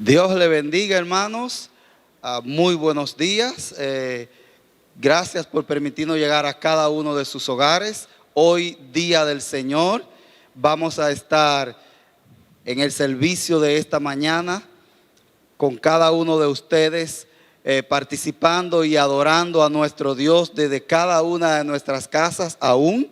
Dios le bendiga, hermanos. Muy buenos días. Gracias por permitirnos llegar a cada uno de sus hogares. Hoy, Día del Señor, vamos a estar en el servicio de esta mañana con cada uno de ustedes, participando y adorando a nuestro Dios desde cada una de nuestras casas aún,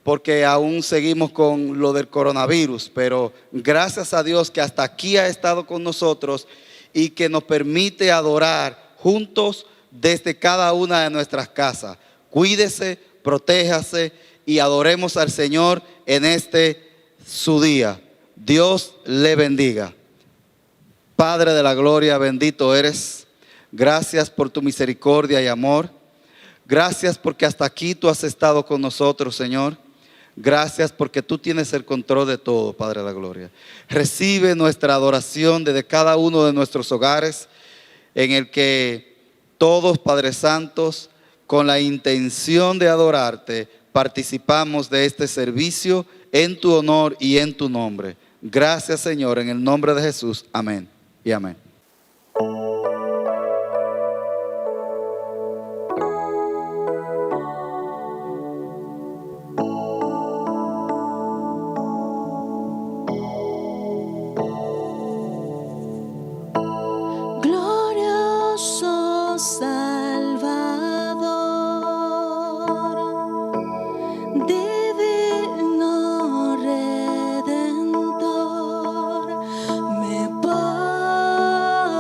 porque aún seguimos con lo del coronavirus, pero gracias a Dios que hasta aquí ha estado con nosotros y que nos permite adorar juntos desde cada una de nuestras casas. Cuídese, protéjase y adoremos al Señor en este su día. Dios le bendiga. Padre de la gloria, bendito eres. Gracias por tu misericordia y amor. Gracias porque hasta aquí tú has estado con nosotros, Señor. Gracias porque tú tienes el control de todo, Padre de la gloria. Recibe nuestra adoración desde cada uno de nuestros hogares, en el que todos, Padre Santos, con la intención de adorarte, participamos de este servicio en tu honor y en tu nombre. Gracias, Señor, en el nombre de Jesús. Amén y amén. Glorioso Salvador, divino Redentor, me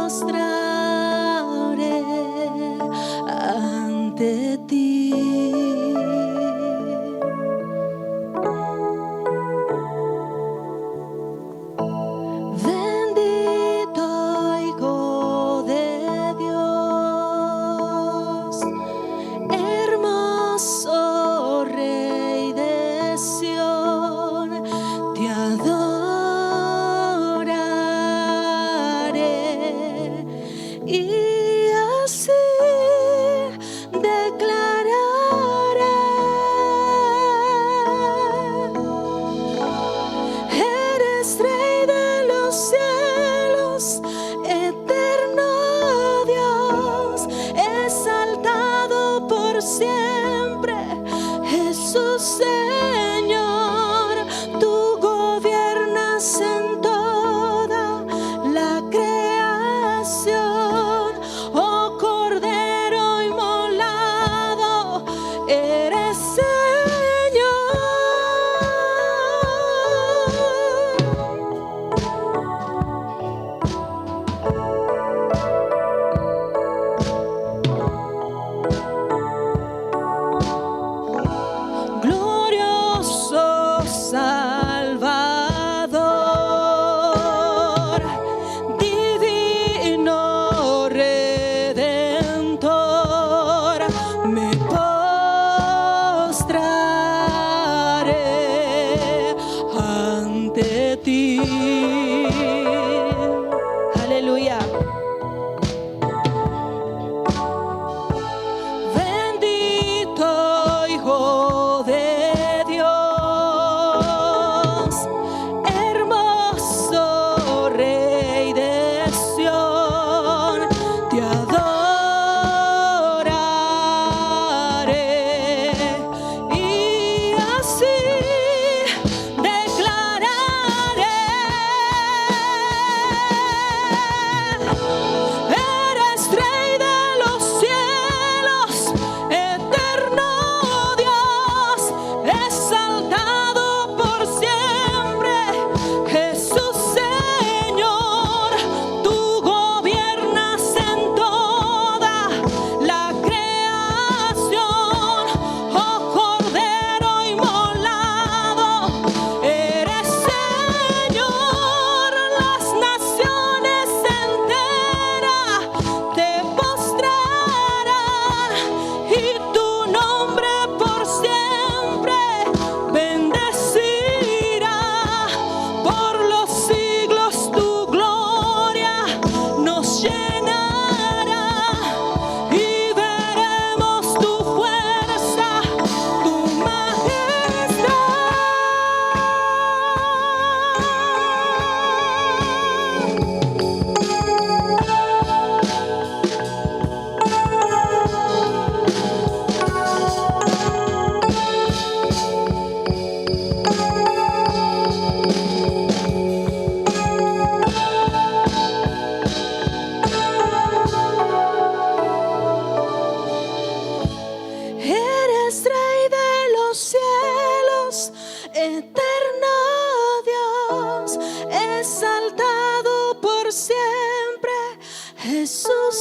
postraré ante ti. Bendito Hijo de Dios, hermoso Rey de Sión, te adoraré y así declararé: eres Rey de los cielos, eterno Dios, exaltado por siempre, Jesús Señor. Tú gobiernas en toda la creación,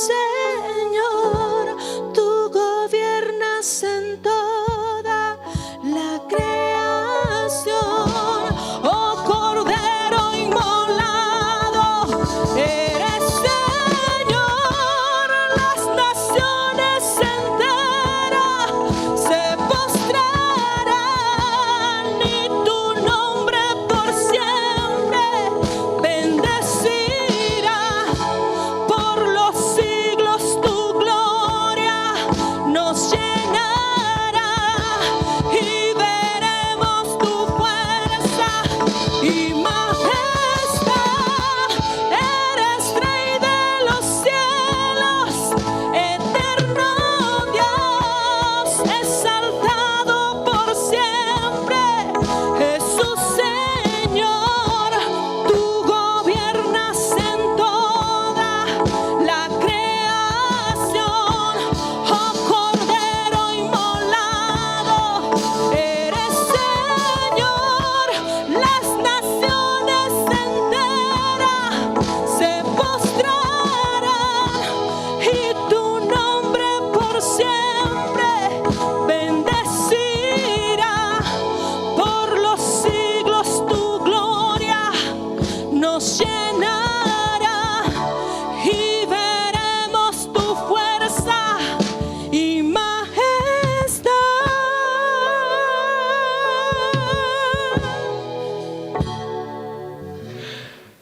Señor, tú gobiernas en toda la creación. Oh Cordero inmolado, eres Señor. Las naciones enteras se postrarán y tu nombre por siempre bendecirá. Por los siglos tu gloria nos llenará y veremos tu fuerza y majestad. Eres Rey de los cielos, eterno Dios, exaltado por siempre. Jesús Señor, tú gobiernas en toda la creación. Oh Cordero inmolado, eres Señor. Las naciones enteras se postrarán y tu nombre por siempre bendecirá. Por los siglos tu gloria nos llenará y veremos tu fuerza y majestad.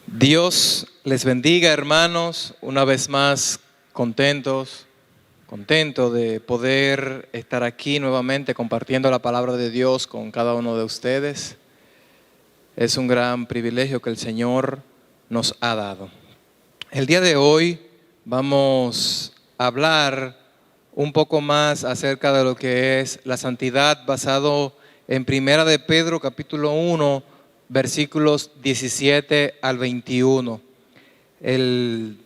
Dios les bendiga, hermanos, una vez más contento de poder estar aquí nuevamente compartiendo la palabra de Dios con cada uno de ustedes. Es un gran privilegio que el Señor nos ha dado. El día de hoy vamos a hablar un poco más acerca de lo que es la santidad, basado en Primera de Pedro capítulo 1, versículos 17 al 21. El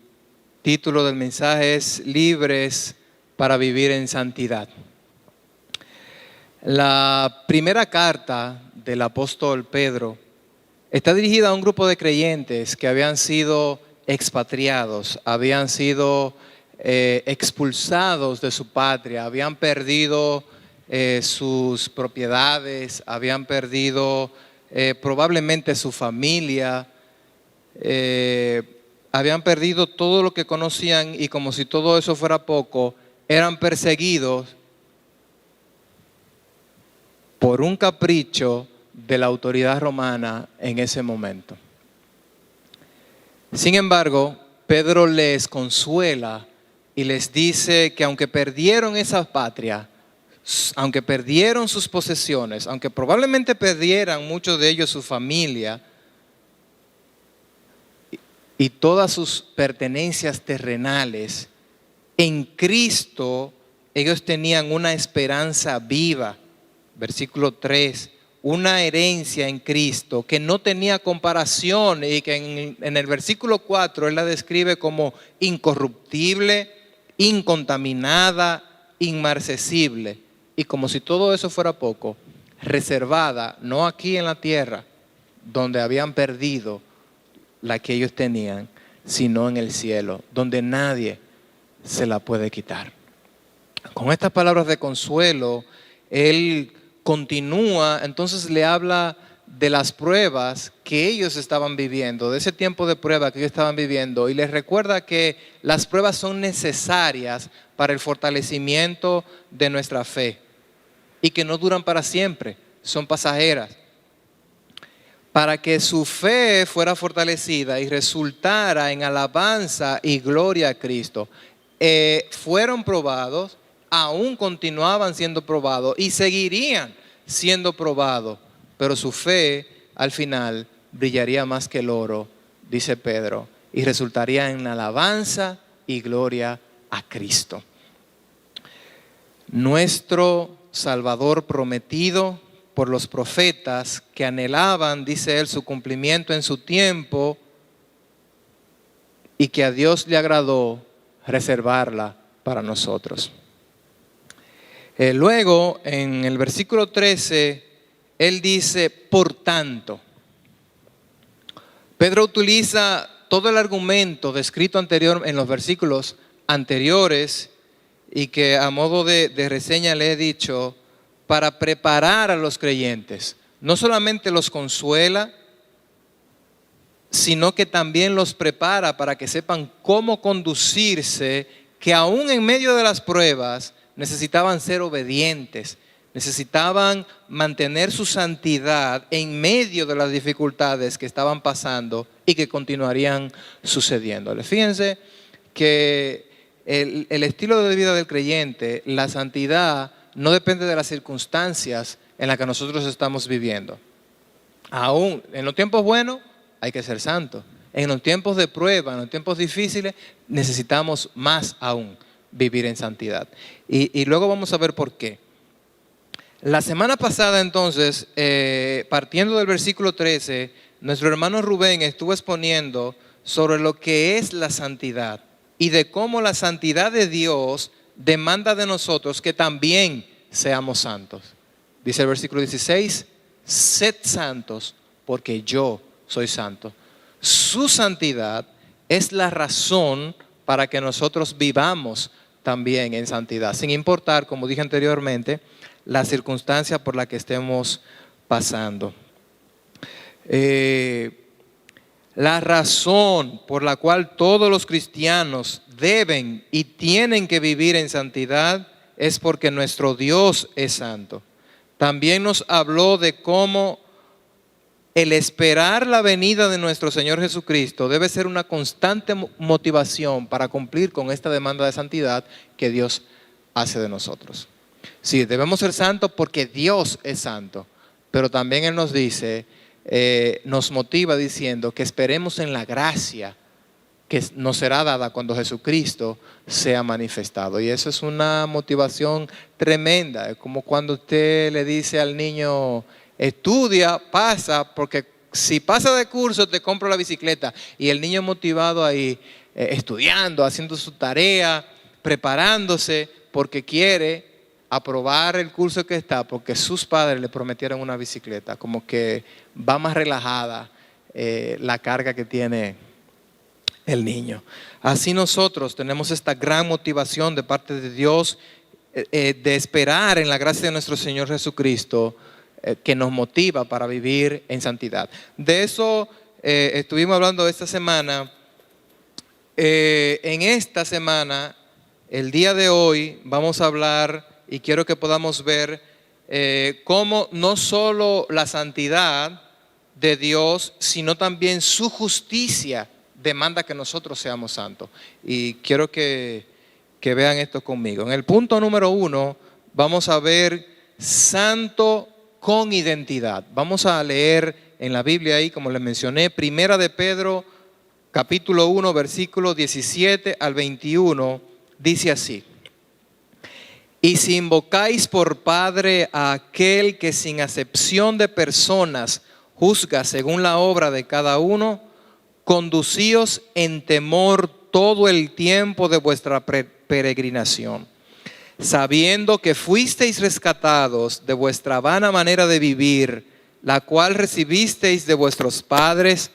título del mensaje es Libres para vivir en santidad. La primera carta del apóstol Pedro está dirigida a un grupo de creyentes que habían sido expatriados, habían sido expulsados de su patria, habían perdido sus propiedades, habían perdido probablemente su familia, habían perdido todo lo que conocían y, como si todo eso fuera poco, eran perseguidos por un capricho de la autoridad romana en ese momento. Sin embargo, Pedro les consuela y les dice que aunque perdieron esa patria, aunque perdieron sus posesiones, aunque probablemente perdieran muchos de ellos su familia y todas sus pertenencias terrenales, en Cristo ellos tenían una esperanza viva. Versículo 3, una herencia en Cristo que no tenía comparación y que en el versículo 4 él la describe como incorruptible, incontaminada, inmarcesible. Y como si todo eso fuera poco, reservada, no aquí en la tierra, donde habían perdido la que ellos tenían, sino en el cielo, donde nadie se la puede quitar. Con estas palabras de consuelo, él continúa, entonces le habla de las pruebas que ellos estaban viviendo, de ese tiempo de prueba que ellos estaban viviendo, y les recuerda que las pruebas son necesarias para el fortalecimiento de nuestra fe y que no duran para siempre, son pasajeras. Para que su fe fuera fortalecida y resultara en alabanza y gloria a Cristo, fueron probados, aún continuaban siendo probados y seguirían siendo probados, pero su fe al final brillaría más que el oro, dice Pedro, y resultaría en alabanza y gloria a Cristo. Nuestro Salvador prometido por los profetas que anhelaban, dice él, su cumplimiento en su tiempo, y que a Dios le agradó reservarla para nosotros. Luego, en el versículo 13, él dice, por tanto. Pedro utiliza todo el argumento descrito anterior en los versículos anteriores y que a modo de reseña le he dicho, para preparar a los creyentes. No solamente los consuela, sino que también los prepara para que sepan cómo conducirse, que aún en medio de las pruebas necesitaban ser obedientes, necesitaban mantener su santidad en medio de las dificultades que estaban pasando y que continuarían sucediéndole. Fíjense que el estilo de vida del creyente, la santidad, no depende de las circunstancias en las que nosotros estamos viviendo. Aún en los tiempos buenos hay que ser santo. En los tiempos de prueba, en los tiempos difíciles, necesitamos más aún vivir en santidad. Y luego vamos a ver por qué. La semana pasada entonces, partiendo del versículo 13, nuestro hermano Rubén estuvo exponiendo sobre lo que es la santidad y de cómo la santidad de Dios demanda de nosotros que también seamos santos. Dice el versículo 16, sed santos porque yo soy santo. Su santidad es la razón para que nosotros vivamos también en santidad, sin importar, como dije anteriormente, la circunstancia por la que estemos pasando. La razón por la cual todos los cristianos deben y tienen que vivir en santidad es porque nuestro Dios es santo. También nos habló de cómo el esperar la venida de nuestro Señor Jesucristo debe ser una constante motivación para cumplir con esta demanda de santidad que Dios hace de nosotros. Sí, debemos ser santos porque Dios es santo, pero también Él nos dice, nos motiva diciendo que esperemos en la gracia que nos será dada cuando Jesucristo sea manifestado. Y eso es una motivación tremenda. Es como cuando usted le dice al niño, estudia, pasa, porque si pasa de curso te compro la bicicleta. Y el niño motivado ahí, estudiando, haciendo su tarea, preparándose, porque quiere aprobar el curso que está, porque sus padres le prometieron una bicicleta. Como que va más relajada la carga que tiene el niño. Así nosotros tenemos esta gran motivación de parte de Dios de esperar en la gracia de nuestro Señor Jesucristo, que nos motiva para vivir en santidad. De eso estuvimos hablando esta semana. En esta semana, el día de hoy, vamos a hablar y quiero que podamos ver cómo no solo la santidad de Dios, sino también su justicia demanda que nosotros seamos santos. Y quiero que vean esto conmigo. En el punto número 1 vamos a ver santo con identidad. Vamos a leer en la Biblia ahí, como les mencioné, Primera de Pedro, capítulo 1, versículo 17 al 21, dice así: y si invocáis por Padre a aquel que sin acepción de personas juzga según la obra de cada uno, conducíos en temor todo el tiempo de vuestra peregrinación, sabiendo que fuisteis rescatados de vuestra vana manera de vivir, la cual recibisteis de vuestros padres,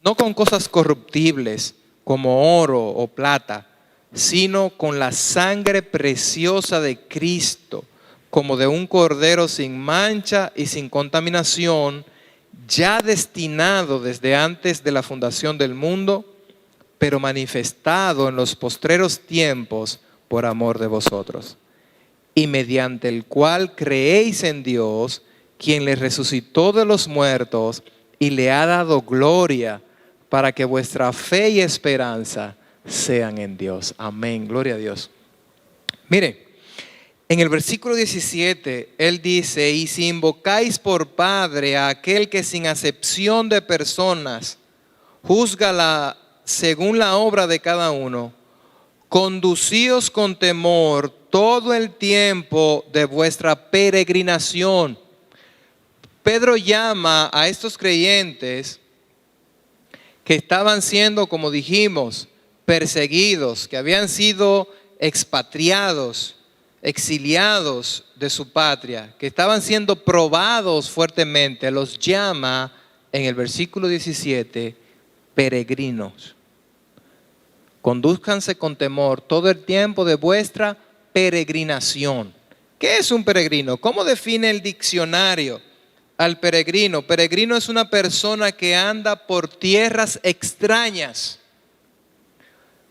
no con cosas corruptibles como oro o plata, sino con la sangre preciosa de Cristo, como de un cordero sin mancha y sin contaminación, ya destinado desde antes de la fundación del mundo, pero manifestado en los postreros tiempos por amor de vosotros, y mediante el cual creéis en Dios, quien le resucitó de los muertos y le ha dado gloria, para que vuestra fe y esperanza sean en Dios. Amén, gloria a Dios. Mire, en el versículo 17, él dice, y si invocáis por Padre a aquel que sin acepción de personas juzga según la obra de cada uno, conducíos con temor todo el tiempo de vuestra peregrinación. Pedro llama a estos creyentes que estaban siendo, como dijimos, perseguidos, que habían sido expatriados, exiliados de su patria, que estaban siendo probados fuertemente, los llama en el versículo 17 peregrinos. Condúzcanse con temor todo el tiempo de vuestra peregrinación. ¿Qué es un peregrino? ¿Cómo define el diccionario al peregrino? Peregrino es una persona que anda por tierras extrañas.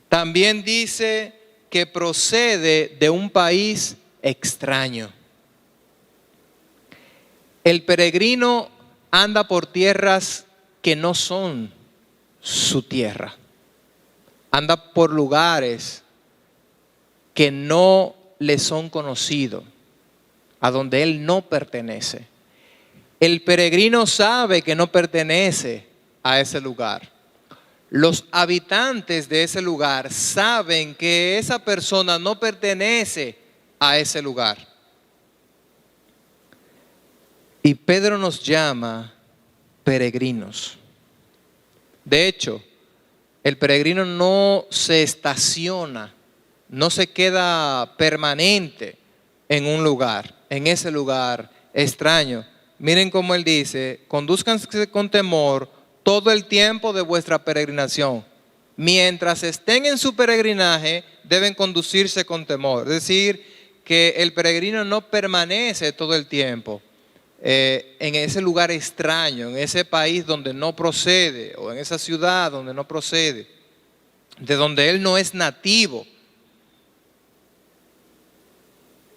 También dice que procede de un país extraño. El peregrino anda por tierras que no son su tierra. Anda por lugares que no le son conocidos, a donde él no pertenece. El peregrino sabe que no pertenece a ese lugar. Los habitantes de ese lugar saben que esa persona no pertenece a ese lugar. Y Pedro nos llama peregrinos. De hecho, el peregrino no se estaciona, no se queda permanente en un lugar, en ese lugar extraño. Miren cómo él dice: condúzcanse con temor todo el tiempo de vuestra peregrinación. Mientras estén en su peregrinaje, deben conducirse con temor. Es decir, que el peregrino no permanece todo el tiempo en ese lugar extraño, en ese país donde no procede, o en esa ciudad donde no procede, de donde él no es nativo.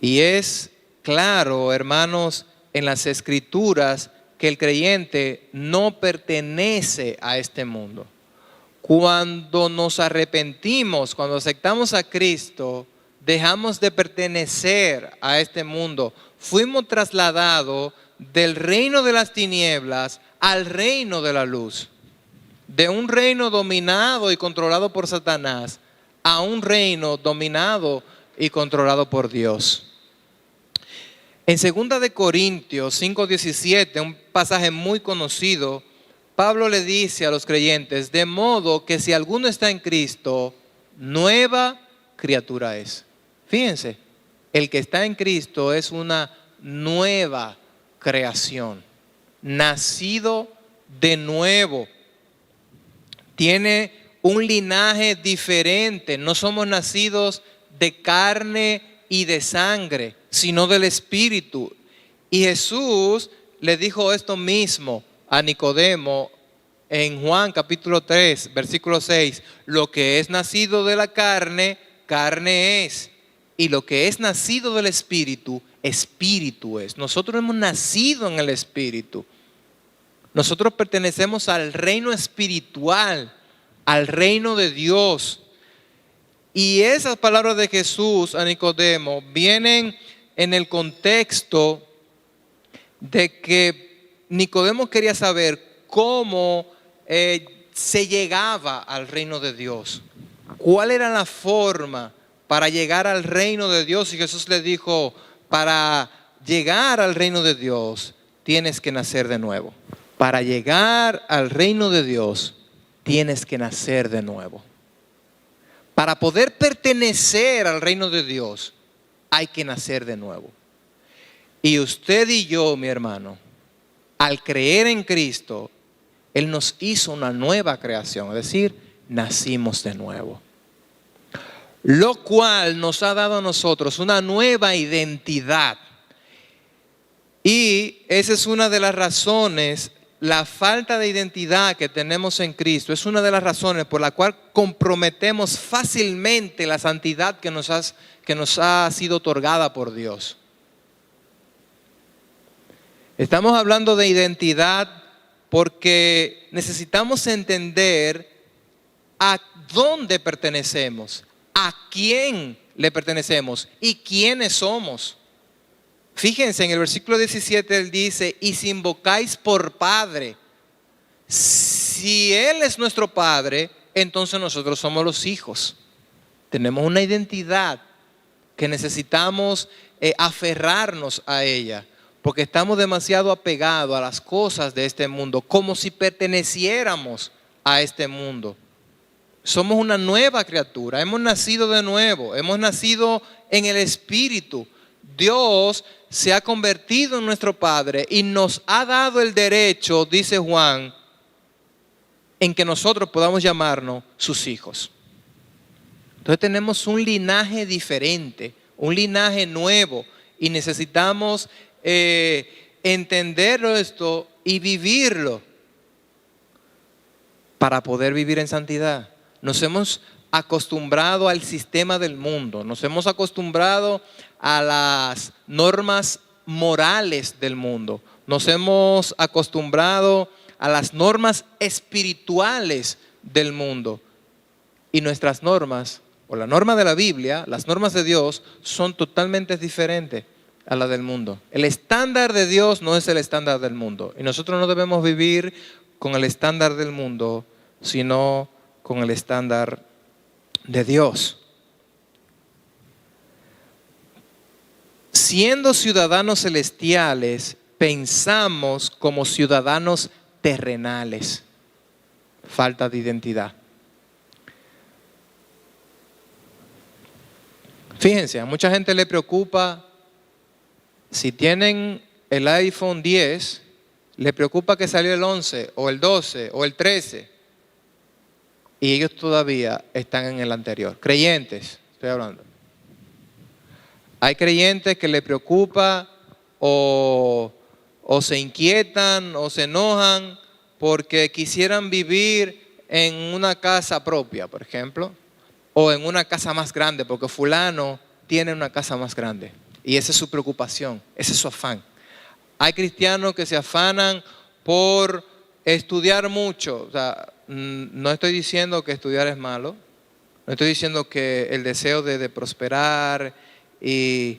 Y es claro, hermanos, en las Escrituras, que el creyente no pertenece a este mundo. Cuando nos arrepentimos, cuando aceptamos a Cristo, dejamos de pertenecer a este mundo. Fuimos trasladados del reino de las tinieblas al reino de la luz. De un reino dominado y controlado por Satanás a un reino dominado y controlado por Dios. En 2 de Corintios 5:17, un pasaje muy conocido, Pablo le dice a los creyentes: de modo que si alguno está en Cristo, nueva criatura es. Fíjense, el que está en Cristo es una nueva creación, nacido de nuevo. Tiene un linaje diferente. No somos nacidos de carne y de sangre, sino del Espíritu. Y Jesús le dijo esto mismo a Nicodemo en Juan capítulo 3, versículo 6. Lo que es nacido de la carne, carne es. Y lo que es nacido del Espíritu, Espíritu es. Nosotros hemos nacido en el Espíritu. Nosotros pertenecemos al reino espiritual, al reino de Dios. Y esas palabras de Jesús a Nicodemo vienen en el contexto de que Nicodemo quería saber cómo se llegaba al reino de Dios. ¿Cuál era la forma para llegar al reino de Dios? Y Jesús le dijo: para llegar al reino de Dios tienes que nacer de nuevo. Para llegar al reino de Dios tienes que nacer de nuevo. Para poder pertenecer al reino de Dios hay que nacer de nuevo. Y usted y yo, mi hermano, al creer en Cristo, Él nos hizo una nueva creación, es decir, nacimos de nuevo. Lo cual nos ha dado a nosotros una nueva identidad. Y esa es una de las razones, la falta de identidad que tenemos en Cristo, es una de las razones por la cual comprometemos fácilmente la santidad que nos ha sido otorgada por Dios. Estamos hablando de identidad porque necesitamos entender a dónde pertenecemos, a quién le pertenecemos y quiénes somos. Fíjense, en el versículo 17 él dice: y si invocáis por Padre, si Él es nuestro Padre, entonces nosotros somos los hijos. Tenemos una identidad que necesitamos aferrarnos a ella, porque estamos demasiado apegados a las cosas de este mundo, como si perteneciéramos a este mundo. Somos una nueva criatura, hemos nacido de nuevo, hemos nacido en el Espíritu. Dios se ha convertido en nuestro Padre y nos ha dado el derecho, dice Juan, en que nosotros podamos llamarnos sus hijos. Entonces tenemos un linaje diferente, un linaje nuevo, y necesitamos entenderlo esto y vivirlo para poder vivir en santidad. Nos hemos acostumbrado al sistema del mundo, nos hemos acostumbrado a las normas morales del mundo, nos hemos acostumbrado a las normas espirituales del mundo, y nuestras normas, o la norma de la Biblia, las normas de Dios, son totalmente diferentes a la del mundo. El estándar de Dios no es el estándar del mundo, y nosotros no debemos vivir con el estándar del mundo, sino con el estándar de Dios. Siendo ciudadanos celestiales, pensamos como ciudadanos terrenales. Falta de identidad. Fíjense, a mucha gente le preocupa, si tienen el iPhone 10, le preocupa que salió el 11 o el 12 o el 13 y ellos todavía están en el anterior. Creyentes, estoy hablando. Hay creyentes que le preocupa o se inquietan o se enojan porque quisieran vivir en una casa propia, por ejemplo, o en una casa más grande, porque fulano tiene una casa más grande. Y esa es su preocupación, ese es su afán. Hay cristianos que se afanan por estudiar mucho. O sea, no estoy diciendo que estudiar es malo, no estoy diciendo que el deseo de prosperar y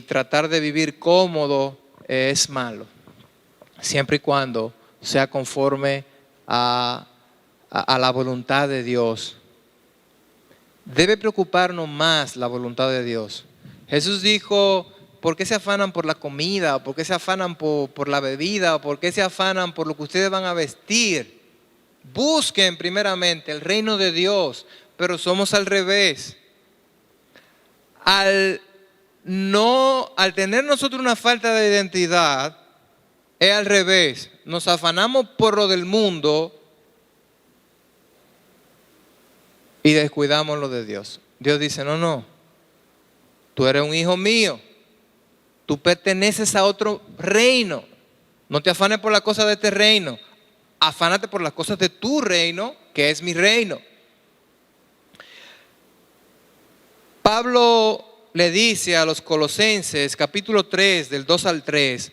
tratar de vivir cómodo es malo, siempre y cuando sea conforme a la voluntad de Dios. Debe preocuparnos más la voluntad de Dios. Jesús dijo, ¿por qué se afanan por la comida? ¿Por qué se afanan por la bebida? ¿Por qué se afanan por lo que ustedes van a vestir? Busquen primeramente el reino de Dios, pero somos al revés. Al tener nosotros una falta de identidad, es al revés. Nos afanamos por lo del mundo y descuidamos lo de Dios. Dios dice, no, tú eres un hijo mío, tú perteneces a otro reino, no te afanes por las cosas de este reino, afánate por las cosas de tu reino, que es mi reino. Pablo le dice a los Colosenses, capítulo 3, del 2 al 3,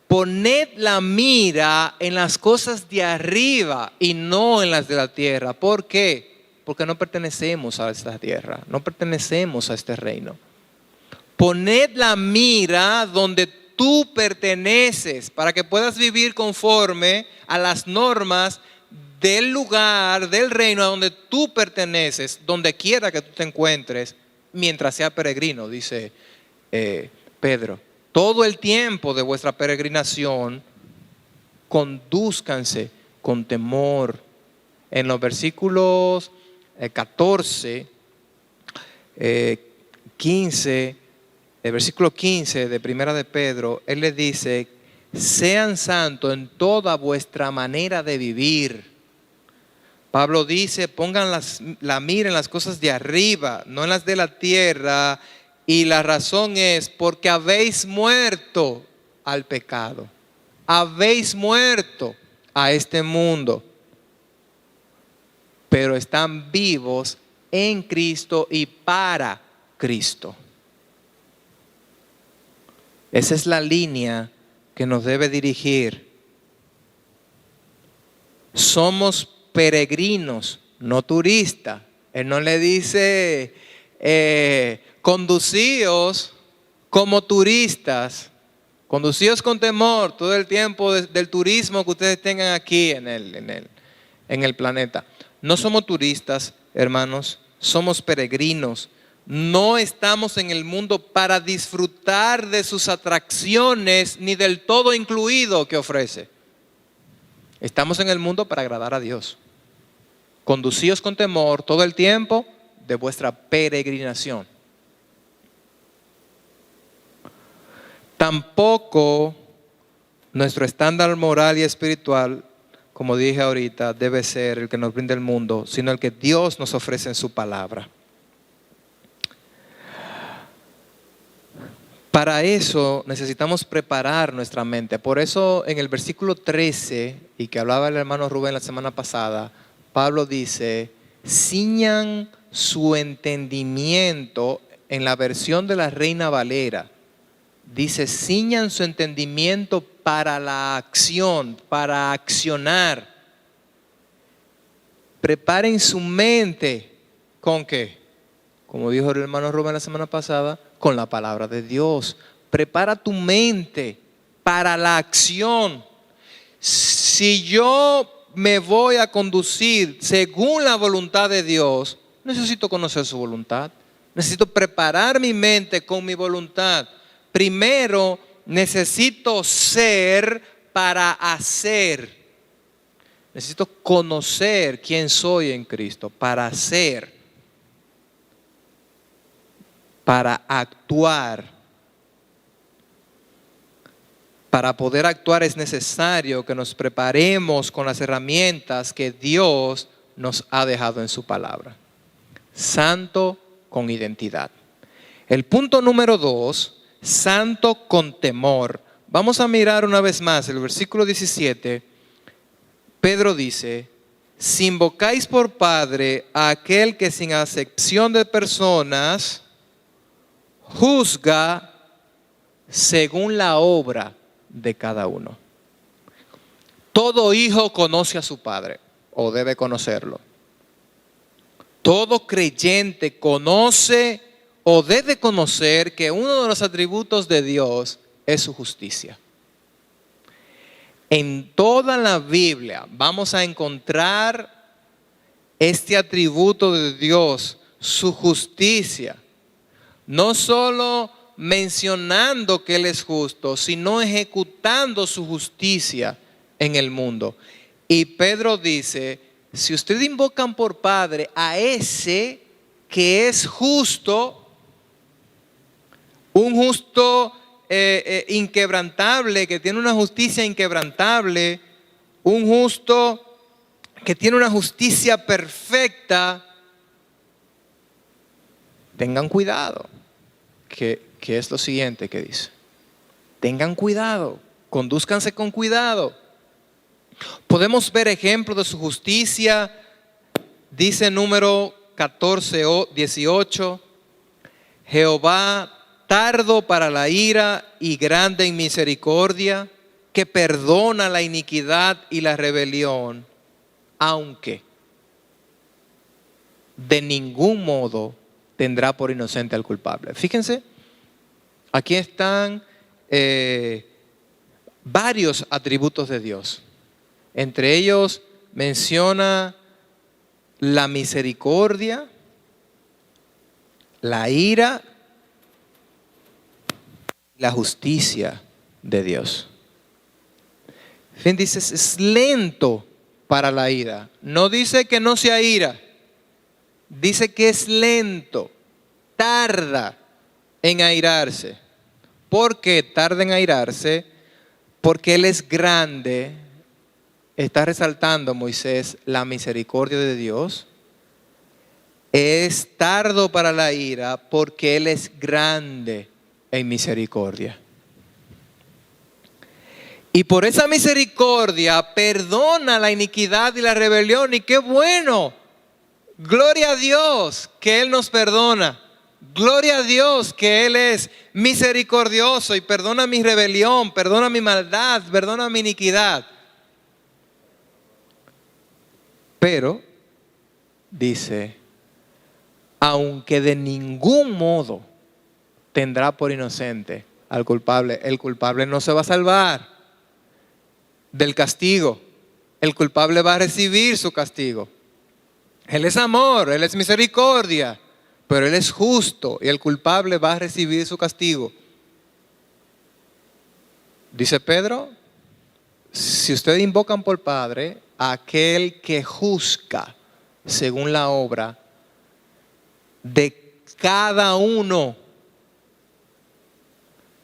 poned la mira en las cosas de arriba y no en las de la tierra. ¿Por qué? Porque no pertenecemos a esta tierra, no pertenecemos a este reino. Poned la mira donde tú perteneces para que puedas vivir conforme a las normas del lugar, del reino a donde tú perteneces, donde quiera que tú te encuentres, mientras sea peregrino, dice Pedro. Todo el tiempo de vuestra peregrinación, condúzcanse con temor. En los versículos 14, 15, el versículo 15 de Primera de Pedro, él le dice, sean santos en toda vuestra manera de vivir. Pablo dice, pongan la mira en las cosas de arriba, no en las de la tierra, y la razón es porque habéis muerto al pecado, habéis muerto a este mundo, pero están vivos en Cristo y para Cristo. Esa es la línea que nos debe dirigir. Somos peregrinos, no turistas. Él no le dice conducíos como turistas, conducíos con temor todo el tiempo del turismo que ustedes tengan aquí en el planeta. No somos turistas, hermanos, somos peregrinos. No estamos en el mundo para disfrutar de sus atracciones ni del todo incluido que ofrece. Estamos en el mundo para agradar a Dios. Conducíos con temor todo el tiempo de vuestra peregrinación. Tampoco nuestro estándar moral y espiritual, como dije ahorita, debe ser el que nos brinda el mundo, sino el que Dios nos ofrece en su palabra. Para eso necesitamos preparar nuestra mente. Por eso en el versículo 13, y que hablaba el hermano Rubén la semana pasada, Pablo dice, ciñan su entendimiento. En la versión de la Reina Valera, dice, ciñan su entendimiento para la acción, para accionar. Preparen su mente, ¿con qué? Como dijo el hermano Rubén la semana pasada, con la palabra de Dios. Prepara tu mente para la acción. Si yo me voy a conducir según la voluntad de Dios, necesito conocer su voluntad. Necesito preparar mi mente con mi voluntad. Primero, necesito ser para hacer. Necesito conocer quién soy en Cristo para hacer, para actuar. Para poder actuar es necesario que nos preparemos con las herramientas que Dios nos ha dejado en su palabra. Santo con identidad. El punto número 2, santo con temor. Vamos a mirar una vez más el versículo 17. Pedro dice, si invocáis por Padre a aquel que sin acepción de personas juzga según la obra de cada uno. Todo hijo conoce a su padre o debe conocerlo. Todo creyente conoce o debe conocer que uno de los atributos de Dios es su justicia. En toda la Biblia vamos a encontrar este atributo de Dios, su justicia. No solo mencionando que Él es justo, sino ejecutando su justicia en el mundo. Y Pedro dice, si ustedes invocan por Padre a ese que es justo, un justo inquebrantable, que tiene una justicia inquebrantable, un justo que tiene una justicia perfecta, tengan cuidado. ¿Qué es lo siguiente que dice? Tengan cuidado, condúzcanse con cuidado. Podemos ver ejemplos de su justicia. Dice número 14 o 18, Jehová tardo para la ira y grande en misericordia, que perdona la iniquidad y la rebelión, aunque de ningún modo tendrá por inocente al culpable. Fíjense, aquí están varios atributos de Dios. Entre ellos menciona la misericordia, la ira, la justicia de Dios. Fin, dice, es lento para la ira. No dice que no sea ira. Dice que es lento, tarda en airarse. ¿Por qué tarda en airarse? Porque Él es grande. Está resaltando Moisés la misericordia de Dios. Es tardo para la ira porque Él es grande en misericordia. Y por esa misericordia perdona la iniquidad y la rebelión. Y qué bueno. Gloria a Dios que Él nos perdona. Gloria a Dios que Él es misericordioso y perdona mi rebelión, perdona mi maldad, perdona mi iniquidad. Pero, dice, aunque de ningún modo tendrá por inocente al culpable, el culpable no se va a salvar del castigo. El culpable va a recibir su castigo. Él es amor, Él es misericordia, pero Él es justo y el culpable va a recibir su castigo. Dice Pedro, si ustedes invocan por Padre a aquel que juzga según la obra de cada uno.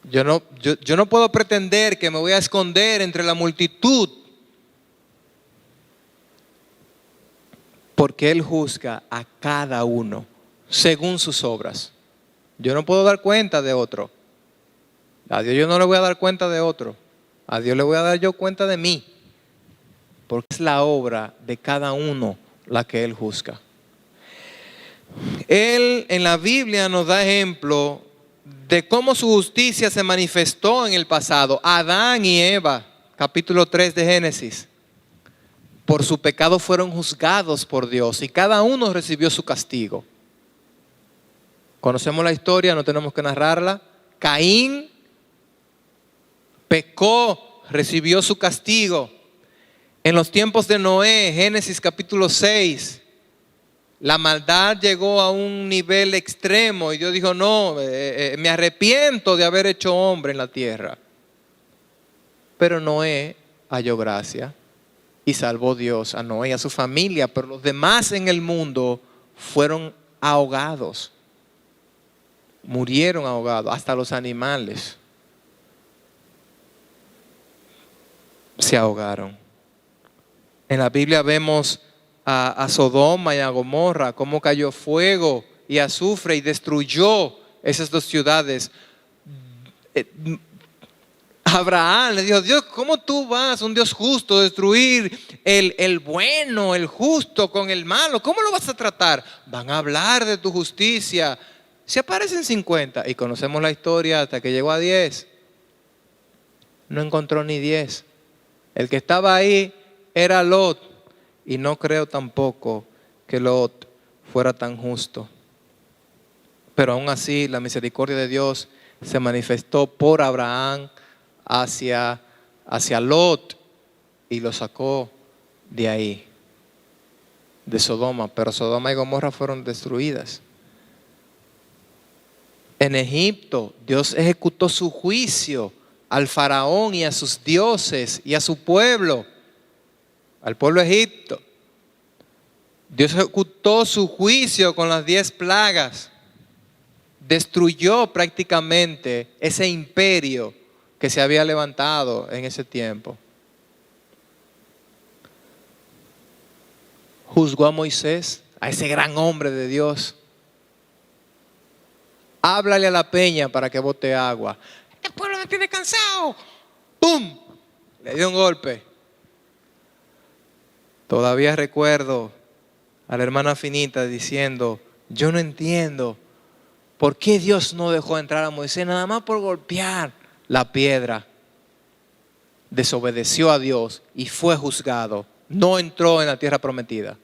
Yo no puedo pretender que me voy a esconder entre la multitud, porque Él juzga a cada uno según sus obras. Yo no puedo dar cuenta de otro. A Dios yo no le voy a dar cuenta de otro. A Dios le voy a dar yo cuenta de mí. Porque es la obra de cada uno la que Él juzga. Él en la Biblia nos da ejemplo de cómo su justicia se manifestó en el pasado. Adán y Eva, capítulo 3 de Génesis. Por su pecado fueron juzgados por Dios y cada uno recibió su castigo. Conocemos la historia, no tenemos que narrarla. Caín pecó, recibió su castigo. En los tiempos de Noé, Génesis capítulo 6, la maldad llegó a un nivel extremo y Dios dijo, no, me arrepiento de haber hecho hombre en la tierra. Pero Noé halló gracia y salvó Dios a Noé y a su familia, pero los demás en el mundo fueron ahogados, murieron ahogados, hasta los animales se ahogaron. En la Biblia vemos a Sodoma y a Gomorra, cómo cayó fuego y azufre y destruyó esas dos ciudades. Abraham le dijo, Dios, ¿cómo tú vas, un Dios justo, a destruir el bueno, el justo con el malo? ¿Cómo lo vas a tratar? Van a hablar de tu justicia. Se aparecen 50 y conocemos la historia hasta que llegó a 10. No encontró ni 10. El que estaba ahí era Lot. Y no creo tampoco que Lot fuera tan justo. Pero aún así la misericordia de Dios se manifestó por Abraham hacia Lot y lo sacó de ahí, de Sodoma. Pero Sodoma y Gomorra fueron destruidas. En Egipto Dios ejecutó su juicio al faraón y a sus dioses y a su pueblo. Al pueblo de Egipto. Dios ejecutó su juicio con las 10 plagas. Destruyó prácticamente ese imperio que se había levantado en ese tiempo. Juzgó a Moisés, a ese gran hombre de Dios. Háblale a la peña para que bote agua. Este pueblo me tiene cansado. ¡Pum! Le dio un golpe. Todavía recuerdo a la hermana Finita diciendo, yo no entiendo por qué Dios no dejó entrar a Moisés nada más por golpear la piedra. Desobedeció a Dios y fue juzgado. No entró en la tierra prometida.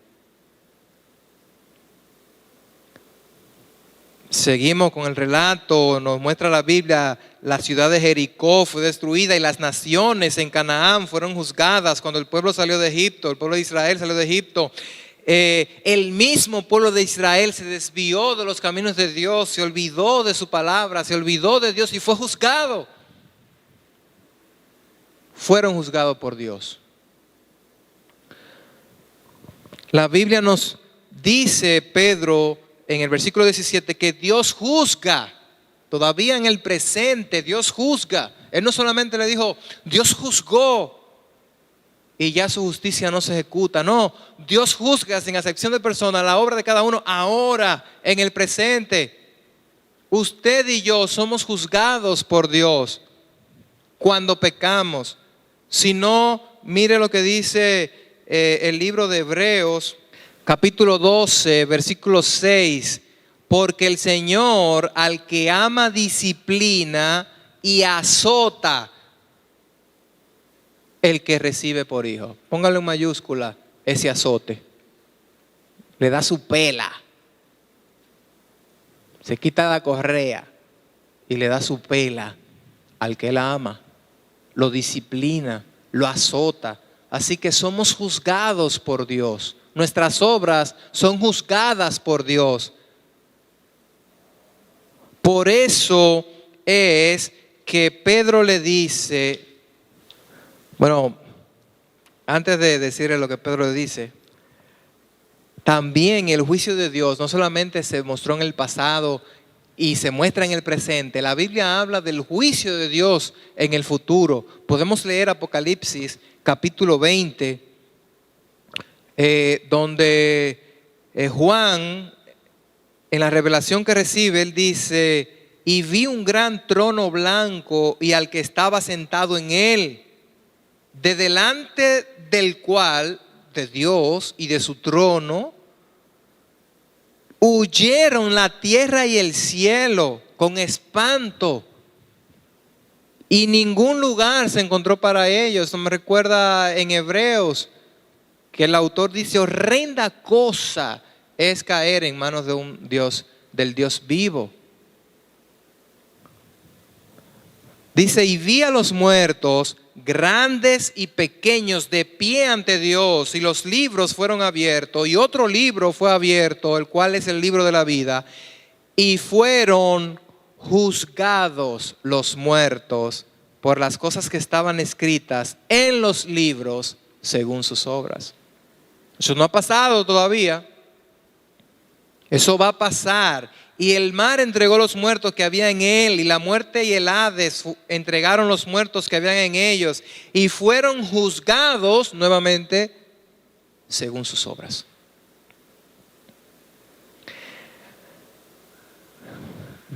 Seguimos con el relato, nos muestra la Biblia, la ciudad de Jericó fue destruida y las naciones en Canaán fueron juzgadas cuando el pueblo salió de Egipto, el pueblo de Israel salió de Egipto. El mismo pueblo de Israel se desvió de los caminos de Dios, se olvidó de su palabra, se olvidó de Dios y fue juzgado. Fueron juzgados por Dios. La Biblia nos dice, Pedro, en el versículo 17, que Dios juzga, todavía en el presente, Dios juzga. Él no solamente le dijo, Dios juzgó y ya su justicia no se ejecuta. No, Dios juzga sin acepción de persona la obra de cada uno ahora, en el presente. Usted y yo somos juzgados por Dios cuando pecamos. Si no, mire lo que dice el libro de Hebreos, capítulo 12, versículo 6. Porque el Señor al que ama disciplina y azota el que recibe por hijo. Póngale en mayúscula ese azote. Le da su pela. Se quita la correa y le da su pela al que la ama. Lo disciplina, lo azota. Así que somos juzgados por Dios. Nuestras obras son juzgadas por Dios. Por eso es que Pedro le dice, bueno, antes de decirle lo que Pedro le dice, también el juicio de Dios no solamente se mostró en el pasado y se muestra en el presente. La Biblia habla del juicio de Dios en el futuro. Podemos leer Apocalipsis capítulo 20, donde Juan, en la revelación que recibe, él dice, y vi un gran trono blanco y al que estaba sentado en él, de delante del cual, de Dios y de su trono, huyeron la tierra y el cielo con espanto, y ningún lugar se encontró para ellos. Esto me recuerda en Hebreos, que el autor dice: horrenda cosa es caer en manos de un Dios, del Dios vivo. Dice: y vi a los muertos, grandes y pequeños, de pie ante Dios, y los libros fueron abiertos, y otro libro fue abierto, el cual es el libro de la vida, y fueron juzgados los muertos por las cosas que estaban escritas en los libros según sus obras. Eso no ha pasado todavía. Eso va a pasar. Y el mar entregó los muertos que había en él, y la muerte y el Hades entregaron los muertos que habían en ellos, y fueron juzgados nuevamente según sus obras.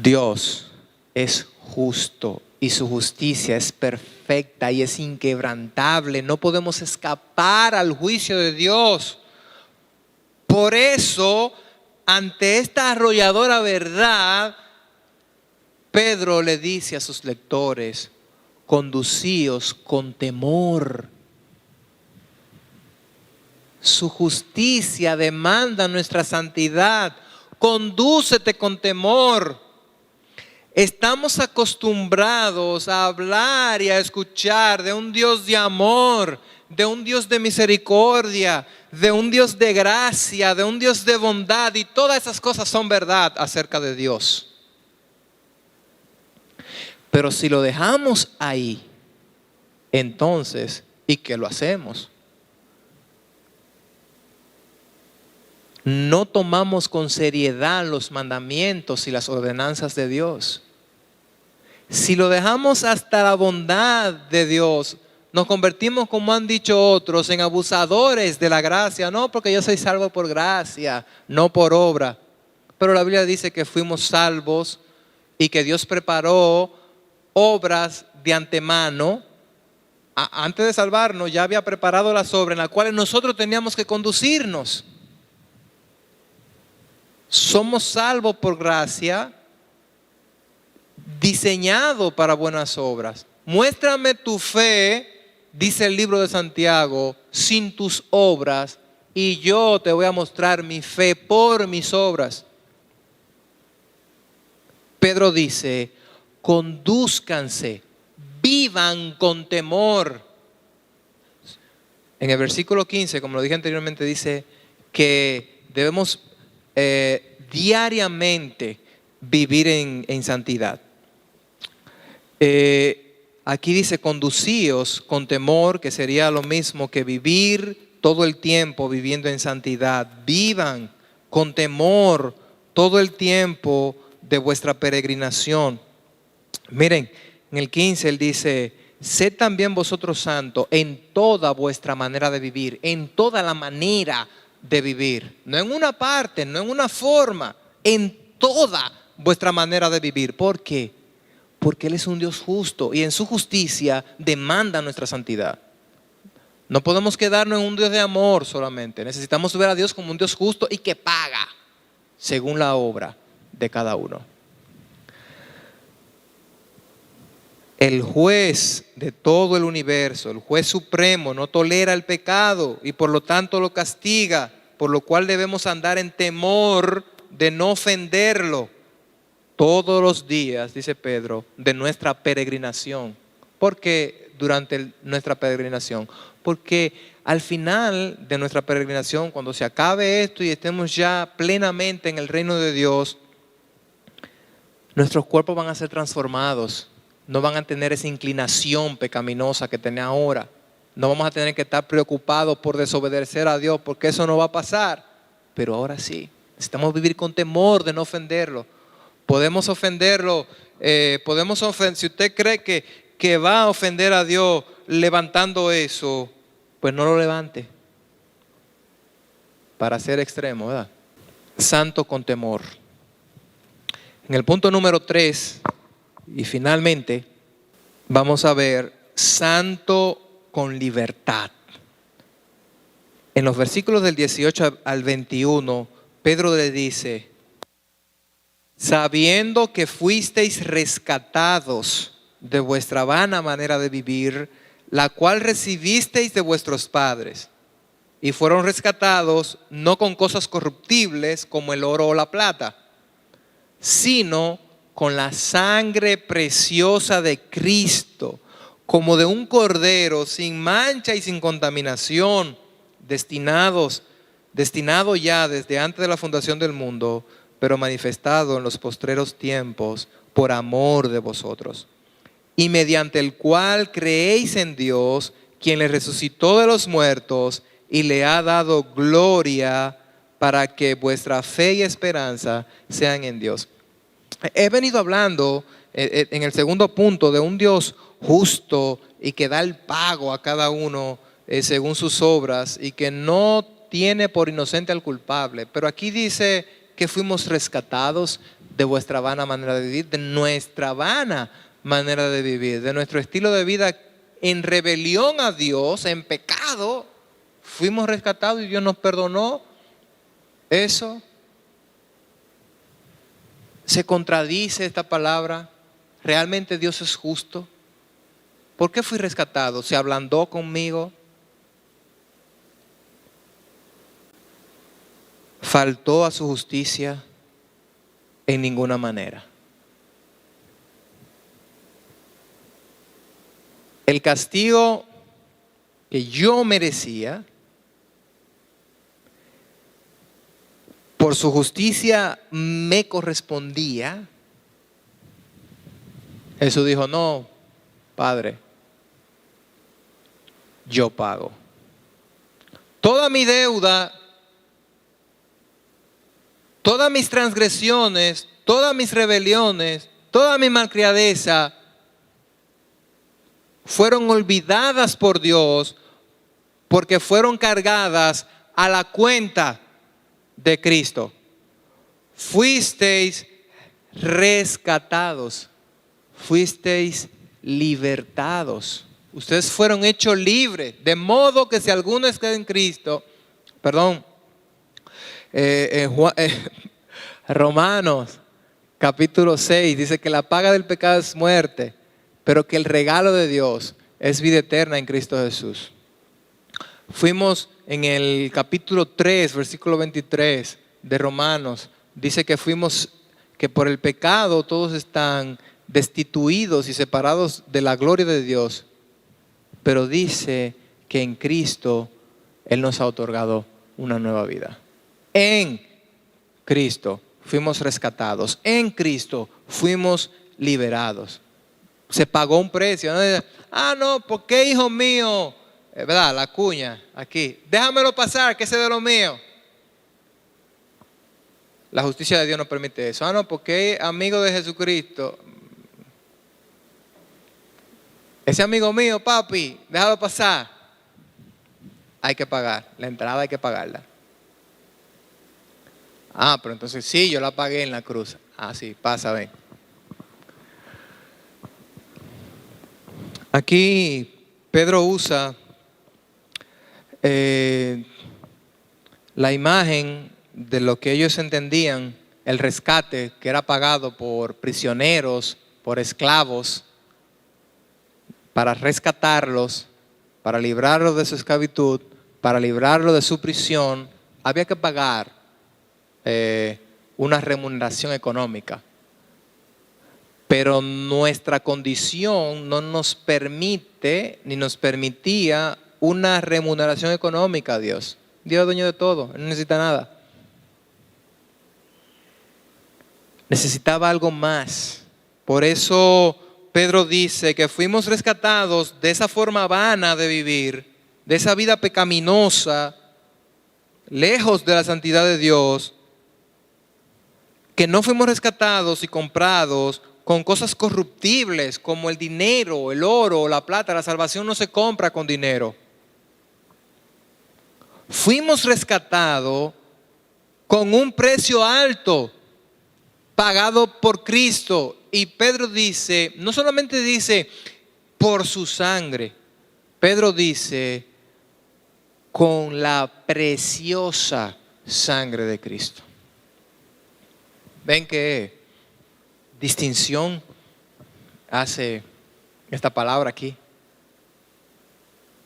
Dios es justo y su justicia es perfecta y es inquebrantable. No podemos escapar al juicio de Dios. Por eso, ante esta arrolladora verdad, Pedro le dice a sus lectores: conducíos con temor. Su justicia demanda nuestra santidad. Condúcete con temor. Estamos acostumbrados a hablar y a escuchar de un Dios de amor, de un Dios de misericordia, de un Dios de gracia, de un Dios de bondad, y todas esas cosas son verdad acerca de Dios. Pero si lo dejamos ahí, entonces, ¿y qué lo hacemos? No tomamos con seriedad los mandamientos y las ordenanzas de Dios. Si lo dejamos hasta la bondad de Dios, nos convertimos, como han dicho otros, en abusadores de la gracia. No, porque yo soy salvo por gracia, no por obra. Pero la Biblia dice que fuimos salvos y que Dios preparó obras de antemano. Antes de salvarnos ya había preparado las obras en las cuales nosotros teníamos que conducirnos. Somos salvos por gracia, diseñado para buenas obras. Muéstrame tu fe, dice el libro de Santiago, sin tus obras, y yo te voy a mostrar mi fe por mis obras. Pedro dice: condúzcanse, vivan con temor. En el versículo 15, como lo dije anteriormente, dice que debemos diariamente vivir en santidad. Aquí dice: conducíos con temor, que sería lo mismo que vivir todo el tiempo viviendo en santidad. Vivan con temor todo el tiempo de vuestra peregrinación. Miren, en el 15 él dice: sed también vosotros santos en toda vuestra manera de vivir, en toda la manera de vivir, no en una parte, no en una forma, en toda vuestra manera de vivir. ¿Por qué? Porque Él es un Dios justo y en su justicia demanda nuestra santidad. No podemos quedarnos en un Dios de amor solamente. Necesitamos ver a Dios como un Dios justo y que paga según la obra de cada uno. El juez de todo el universo, el juez supremo, no tolera el pecado y por lo tanto lo castiga, por lo cual debemos andar en temor de no ofenderlo todos los días, dice Pedro, de nuestra peregrinación. ¿Por qué durante nuestra peregrinación? Porque al final de nuestra peregrinación, cuando se acabe esto y estemos ya plenamente en el reino de Dios, nuestros cuerpos van a ser transformados. No van a tener esa inclinación pecaminosa que tienen ahora. No vamos a tener que estar preocupados por desobedecer a Dios, porque eso no va a pasar. Pero ahora sí, necesitamos vivir con temor de no ofenderlo. Podemos ofenderlo, si usted cree que va a ofender a Dios levantando eso, pues no lo levante. Para ser extremo, ¿verdad? Santo con temor. En el punto número 3, y finalmente, vamos a ver santo con libertad. En los versículos del 18 al 21, Pedro le dice: sabiendo que fuisteis rescatados de vuestra vana manera de vivir, la cual recibisteis de vuestros padres, y fueron rescatados no con cosas corruptibles como el oro o la plata, sino con la sangre preciosa de Cristo, como de un cordero sin mancha y sin contaminación, destinado ya desde antes de la fundación del mundo, pero manifestado en los postreros tiempos por amor de vosotros, y mediante el cual creéis en Dios, quien le resucitó de los muertos y le ha dado gloria, para que vuestra fe y esperanza sean en Dios. He venido hablando en el segundo punto de un Dios justo y que da el pago a cada uno según sus obras, y que no tiene por inocente al culpable. Pero aquí dice que fuimos rescatados de vuestra vana manera de vivir, de nuestra vana manera de vivir, de nuestro estilo de vida en rebelión a Dios, en pecado. Fuimos rescatados y Dios nos perdonó. Eso se contradice esta palabra. ¿Realmente Dios es justo? ¿Por qué fui rescatado? ¿Se ablandó conmigo? ¿Faltó a su justicia? En ninguna manera. El castigo que yo merecía, por su justicia me correspondía. Jesús dijo: no, Padre, yo pago. Toda mi deuda, todas mis transgresiones, todas mis rebeliones, toda mi malcriadeza fueron olvidadas por Dios, porque fueron cargadas a la cuenta de Cristo. Fuisteis rescatados, fuisteis libertados. Ustedes fueron hechos libres, de modo que si alguno está en Cristo, Romanos capítulo 6 dice que la paga del pecado es muerte, pero que el regalo de Dios es vida eterna en Cristo Jesús. Fuimos en el capítulo 3, versículo 23 de Romanos, dice que por el pecado todos están destituidos y separados de la gloria de Dios, pero dice que en Cristo Él nos ha otorgado una nueva vida. En Cristo fuimos rescatados, en Cristo fuimos liberados. Se pagó un precio. No, ¿por qué, hijo mío? ¿Verdad? La cuña aquí. Déjamelo pasar, que ese es de lo mío. La justicia de Dios no permite eso. No, porque es amigo de Jesucristo. Ese amigo mío, papi, déjalo pasar. Hay que pagar. La entrada hay que pagarla. Pero entonces sí, yo la pagué en la cruz. Sí, pasa, ven. Aquí Pedro usa la imagen de lo que ellos entendían, el rescate que era pagado por prisioneros, por esclavos, para rescatarlos, para librarlos de su esclavitud, para librarlos de su prisión. Había que pagar una remuneración económica. Pero nuestra condición no nos permite ni nos permitía una remuneración económica a Dios. Dios es dueño de todo, Él no necesita nada. Necesitaba algo más. Por eso Pedro dice que fuimos rescatados de esa forma vana de vivir, de esa vida pecaminosa, lejos de la santidad de Dios, que no fuimos rescatados y comprados con cosas corruptibles como el dinero, el oro, la plata. La salvación no se compra con dinero. Fuimos rescatados con un precio alto, pagado por Cristo. Y Pedro dice, no solamente dice por su sangre, Pedro dice con la preciosa sangre de Cristo. ¿Ven qué distinción hace esta palabra aquí?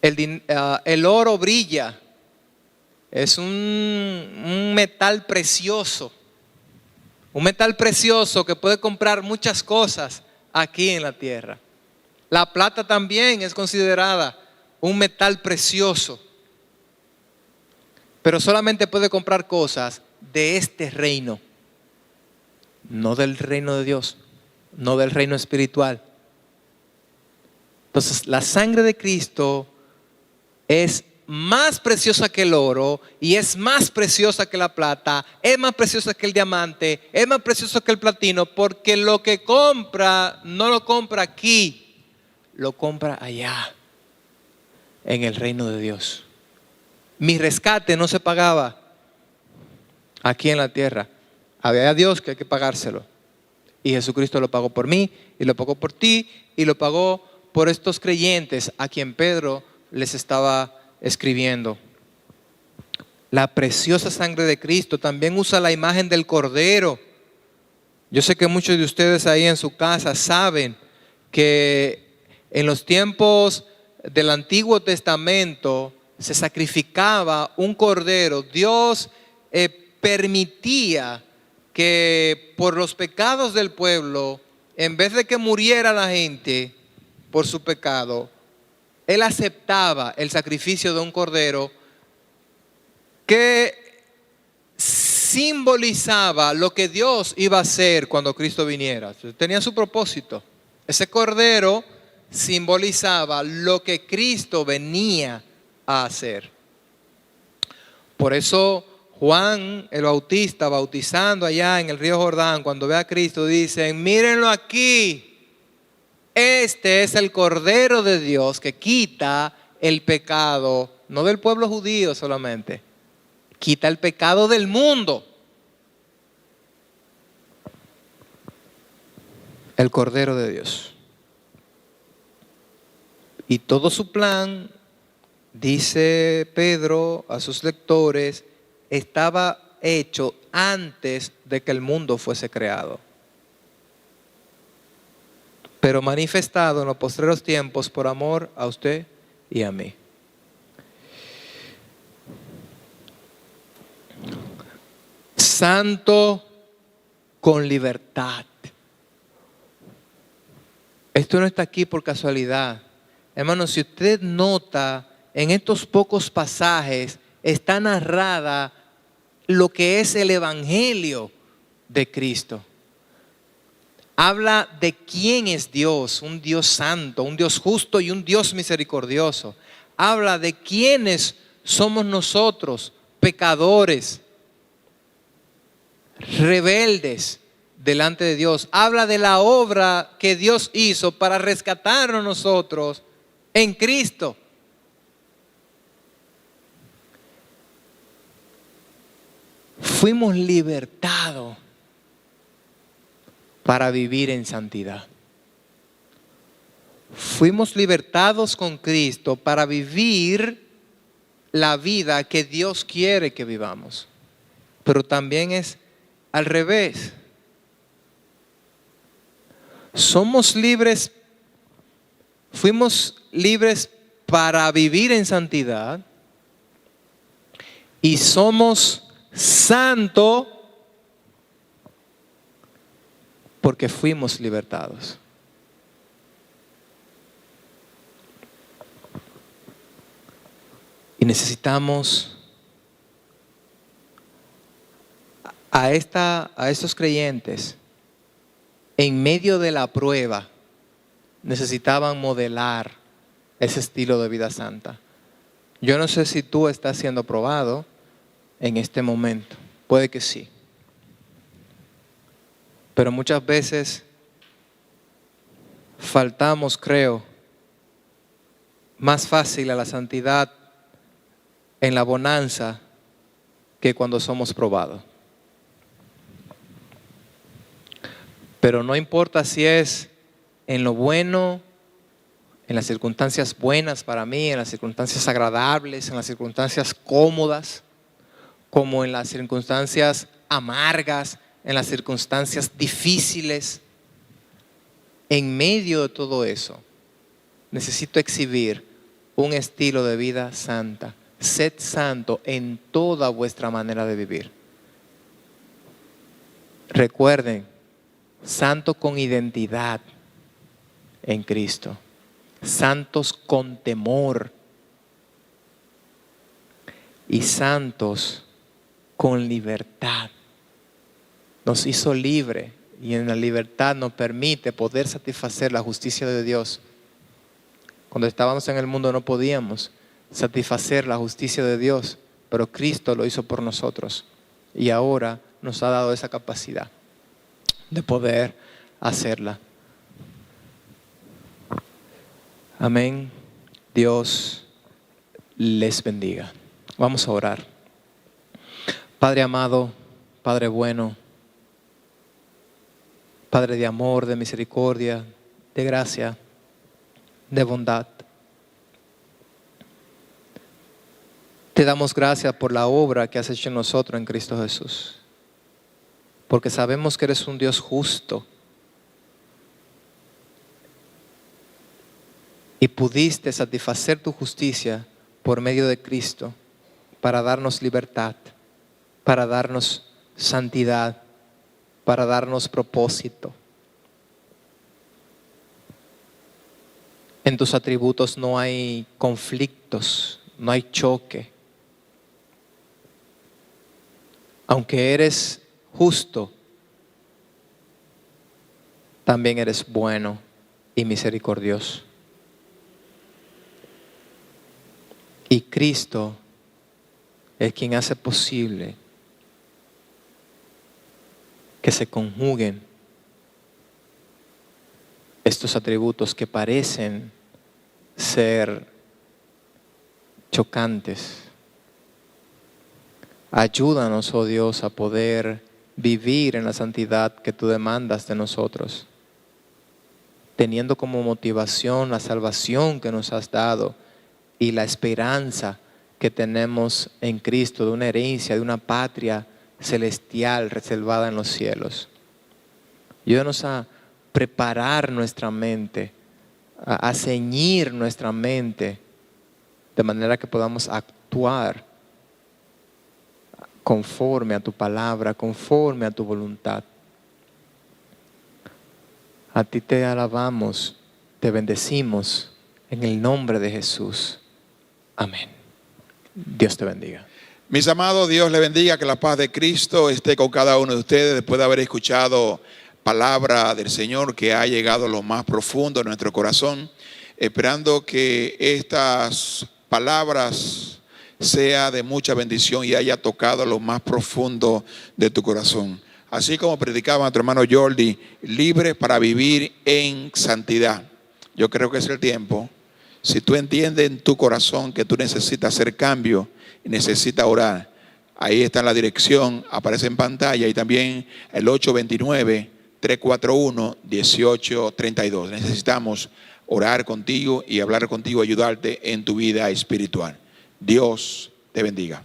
El oro brilla, es un metal precioso. Un metal precioso que puede comprar muchas cosas aquí en la tierra. La plata también es considerada un metal precioso. Pero solamente puede comprar cosas de este reino. No del reino de Dios, no del reino espiritual. Entonces, la sangre de Cristo es más preciosa que el oro y es más preciosa que la plata, es más preciosa que el diamante, es más preciosa que el platino, porque lo que compra no lo compra aquí, lo compra allá, en el reino de Dios. Mi rescate no se pagaba aquí en la tierra, había Dios que hay que pagárselo, y Jesucristo lo pagó por mí, y lo pagó por ti, y lo pagó por estos creyentes a quien Pedro les estaba escribiendo. La preciosa sangre de Cristo también usa la imagen del Cordero. Yo sé que muchos de ustedes ahí en su casa saben que en los tiempos del Antiguo Testamento se sacrificaba un cordero. Dios permitía que por los pecados del pueblo, en vez de que muriera la gente por su pecado, Él aceptaba el sacrificio de un cordero que simbolizaba lo que Dios iba a hacer cuando Cristo viniera. Tenía su propósito. Ese cordero simbolizaba lo que Cristo venía a hacer. Por eso Juan el Bautista, bautizando allá en el río Jordán, cuando ve a Cristo, dicen: mírenlo aquí. Este es el Cordero de Dios que quita el pecado, no del pueblo judío solamente, quita el pecado del mundo. El Cordero de Dios. Y todo su plan, dice Pedro a sus lectores, estaba hecho antes de que el mundo fuese creado, pero manifestado en los postreros tiempos por amor a usted y a mí. Santo con libertad. Esto no está aquí por casualidad. Hermano, si usted nota, en estos pocos pasajes está narrada lo que es el Evangelio de Cristo. Habla de quién es Dios, un Dios santo, un Dios justo y un Dios misericordioso. Habla de quiénes somos nosotros, pecadores, rebeldes delante de Dios. Habla de la obra que Dios hizo para rescatarnos nosotros en Cristo. Fuimos libertados para vivir en santidad. Fuimos libertados con Cristo para vivir la vida que Dios quiere que vivamos. Pero también es al revés. Somos libres, fuimos libres para vivir en santidad y somos santos porque fuimos libertados. Y necesitamos a estos creyentes, en medio de la prueba, necesitaban modelar ese estilo de vida santa. Yo no sé si tú estás siendo probado en este momento. Puede que sí. Pero muchas veces faltamos, creo, más fácil a la santidad en la bonanza que cuando somos probados. Pero no importa si es en lo bueno, en las circunstancias buenas para mí, en las circunstancias agradables, en las circunstancias cómodas, como en las circunstancias amargas, en las circunstancias difíciles. En medio de todo eso, necesito exhibir un estilo de vida santa. Sed santo en toda vuestra manera de vivir. Recuerden, santo con identidad en Cristo. Santos con temor. Y santos con libertad. Nos hizo libre y en la libertad nos permite poder satisfacer la justicia de Dios. Cuando estábamos en el mundo no podíamos satisfacer la justicia de Dios, pero Cristo lo hizo por nosotros y ahora nos ha dado esa capacidad de poder hacerla. Amén. Dios les bendiga. Vamos a orar. Padre amado, Padre bueno, Padre de amor, de misericordia, de gracia, de bondad. Te damos gracias por la obra que has hecho en nosotros en Cristo Jesús. Porque sabemos que eres un Dios justo. Y pudiste satisfacer tu justicia por medio de Cristo para darnos libertad, para darnos santidad, para darnos propósito. En tus atributos no hay conflictos, no hay choque. Aunque eres justo, también eres bueno y misericordioso. Y Cristo es quien hace posible que se conjuguen estos atributos que parecen ser chocantes. Ayúdanos, oh Dios, a poder vivir en la santidad que tú demandas de nosotros, teniendo como motivación la salvación que nos has dado y la esperanza que tenemos en Cristo de una herencia, de una patria celestial reservada en los cielos. Ayúdanos a preparar nuestra mente, a ceñir nuestra mente de manera que podamos actuar conforme a tu palabra, conforme a tu voluntad. A ti te alabamos, te bendecimos en el nombre de Jesús. Amén. Dios te bendiga. Mis amados, Dios le bendiga, que la paz de Cristo esté con cada uno de ustedes después de haber escuchado palabra del Señor que ha llegado a lo más profundo de nuestro corazón, esperando que estas palabras sea de mucha bendición y haya tocado lo más profundo de tu corazón. Así como predicaba nuestro hermano Jordi, libre para vivir en santidad. Yo creo que es el tiempo. Si tú entiendes en tu corazón que tú necesitas hacer cambio y necesitas orar, ahí está la dirección, aparece en pantalla, y también el 829-341-1832. Necesitamos orar contigo y hablar contigo, ayudarte en tu vida espiritual. Dios te bendiga.